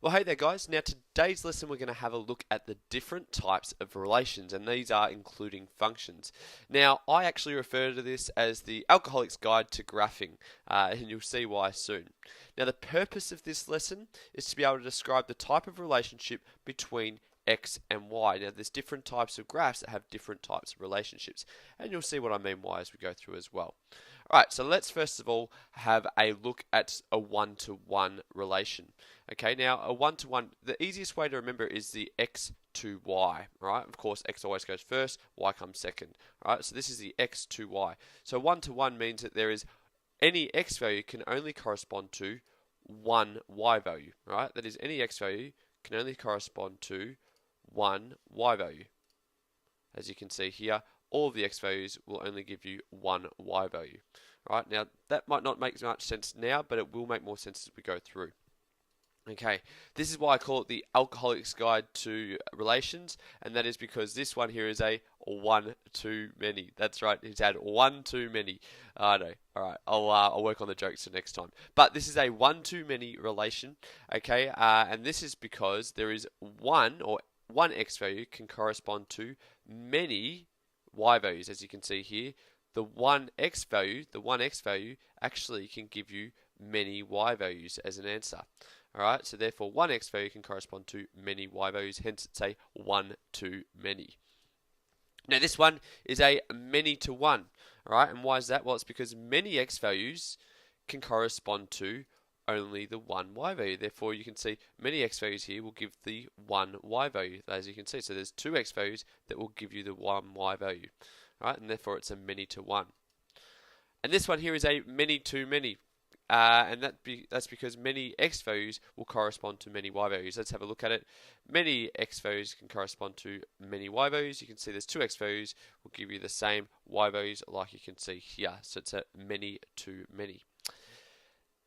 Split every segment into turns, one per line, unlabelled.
Well, hey there, guys. Now, today's lesson, we're going to have a look at the different types of relations, and these are including functions. Now, I actually refer to this as the Alcoholic's Guide to Graphing, and you'll see why soon. Now, the purpose of this lesson is to be able to describe the type of relationship between X and Y. Now, there's different types of graphs that have different types of relationships, and you'll see what I mean why as we go through as well. Alright, so let's first of all have a look at a one-to-one relation. Okay, now a one-to-one, the easiest way to remember is the X to Y, right? Of course, X always goes first, Y comes second, right? So this is the X to Y. So one-to-one means that there is any X value can only correspond to one Y value, right? That is, any X value can only correspond to one Y value. As you can see here, all of the X values will only give you one Y value. Right, now that might not make much sense now, but it will make more sense as we go through. Okay, this is why I call it the Alcoholic's Guide to Relations, and that is because this one here is a one too many. That's right, he's had one too many. I know. All right, I'll work on the jokes for next time. But this is a one too many relation. Okay, and this is because there is one X value can correspond to many Y values, as you can see here. The one X value actually can give you many Y values as an answer. Alright, so therefore one X value can correspond to many Y values, hence it's a one to many. Now this one is a many to one. Alright, and why is that? Well, it's because many X values can correspond to only the one Y value. Therefore, you can see many X values here will give the one Y value, as you can see. So there's two X values that will give you the one Y value. Right, and therefore it's a many to one. And this one here is a many to many. And that's because many X values will correspond to many Y values. Let's have a look at it. Many X values can correspond to many Y values. You can see there's two X values will give you the same Y values like you can see here. So it's a many to many.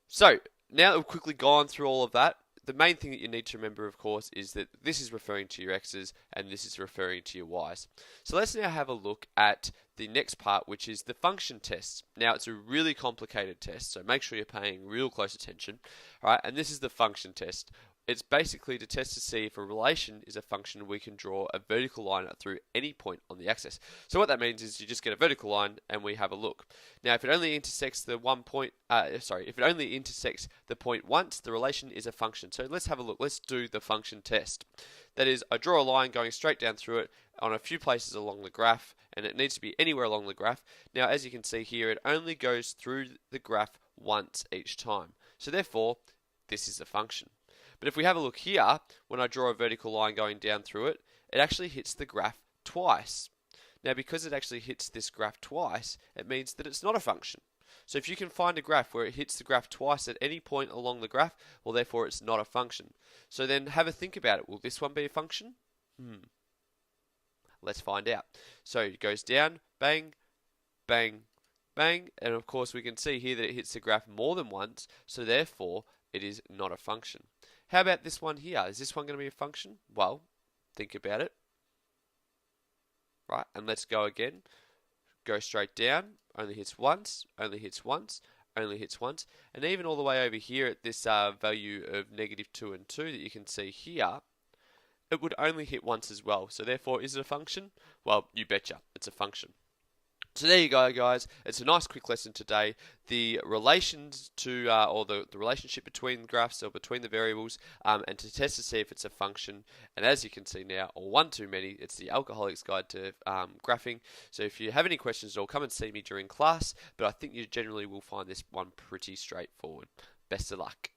So now that we've quickly gone through all of that, the main thing that you need to remember, of course, is that this is referring to your X's and this is referring to your Y's. So let's now have a look at the next part, which is the function test. Now, it's a really complicated test, so make sure you're paying real close attention. All right, and this is the function test. It's basically to test to see if a relation is a function we can draw a vertical line through any point on the axis. So what that means is you just get a vertical line and we have a look. Now, if it only intersects the if it only intersects the point once, the relation is a function. So let's have a look. Let's do the function test. That is, I draw a line going straight down through it on a few places along the graph, and it needs to be anywhere along the graph. Now, as you can see here, it only goes through the graph once each time. So therefore, this is a function. But if we have a look here, when I draw a vertical line going down through it, it actually hits the graph twice. Now, because it actually hits this graph twice, it means that it's not a function. So if you can find a graph where it hits the graph twice at any point along the graph, well, therefore it's not a function. So then have a think about it. Will this one be a function? Let's find out. So it goes down, bang, bang, bang, and of course we can see here that it hits the graph more than once, so therefore it is not a function. How about this one here? Is this one going to be a function? Well, think about it. Right, and let's go again. Go straight down, only hits once, only hits once, only hits once, and even all the way over here at this value of -2 and 2 that you can see here, it would only hit once as well. So therefore, is it a function? Well, you betcha, it's a function. So there you go, guys. It's a nice quick lesson today. The relations to, or the relationship between graphs or between the variables, and to test to see if it's a function. And as you can see now, or one too many, it's the Alcoholic's Guide to Graphing. So if you have any questions at all, come and see me during class. But I think you generally will find this one pretty straightforward. Best of luck.